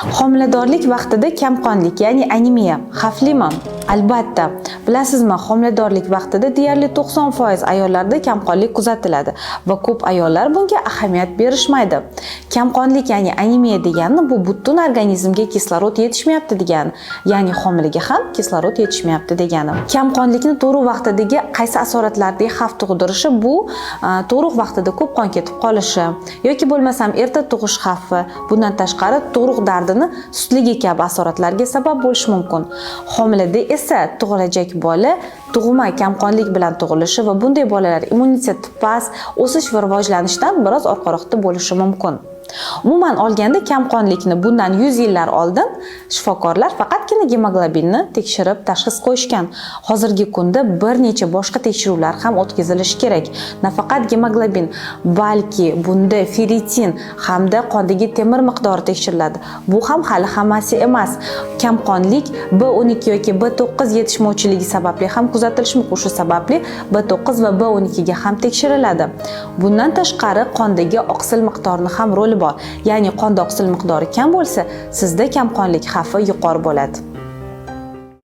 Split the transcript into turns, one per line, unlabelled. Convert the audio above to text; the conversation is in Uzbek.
Homiladorlik vaqtida kamqonlik, ya'ni anemiya xavflimi? Albatta. Bilasizmi, homiladorlik vaqtida deyarli 90% ayollarda kamqonlik kuzatiladi va ko'p ayollar bunga ahamiyat berishmaydi. Kamqonlik, ya'ni anemiya degani bu butun organizmga kislorod yetishmayapti degani, ya'ni homilaga ham kislorod yetishmayapti degani. Kamqonlikni tug'ruq vaqtidagi qaysi asoratlardagi xavf tug'dirishi bu tug'ruq vaqtida ko'p qon ketib qolishi yoki bo'lmasam erta tug'ish xavfi, bundan tashqari tug'ruq dardini sustligi kabi asoratlarga sabab bo'lishi mumkin. Homilada esa tug'ilajak bola tug'ma kamqonlik bilan tug'ilishi va bunday bolalar immuniteti past, o'sish va rivojlanishdan biroz orqaroqda bo'lishi mumkin. Umuman olganda kamqonlikni bundan 100 yillar oldin shifokorlar faqatgina gemoglobinni tekshirib tashxis qo'yishgan. Hozirgi kunda bir necha boshqa tekshiruvlar ham o'tkazilishi kerak. Nafaqat gemoglobin, balki bunda ferritin hamda qondagi temir miqdori tekshiriladi. Bu ham hali hammasi emas. Kamqonlik B12 yoki B9 yetishmovchiligi sababli ham kuzatilishi mumkin. Shu sababli B9 va B12 ga ham tekshiriladi. Bundan tashqari qondagi oqsil miqdorini ham roli bor. Ya'ni qonda oqsil miqdori kam bo'lsa, sizda kamqonlik xavfi yuqori bo'ladi.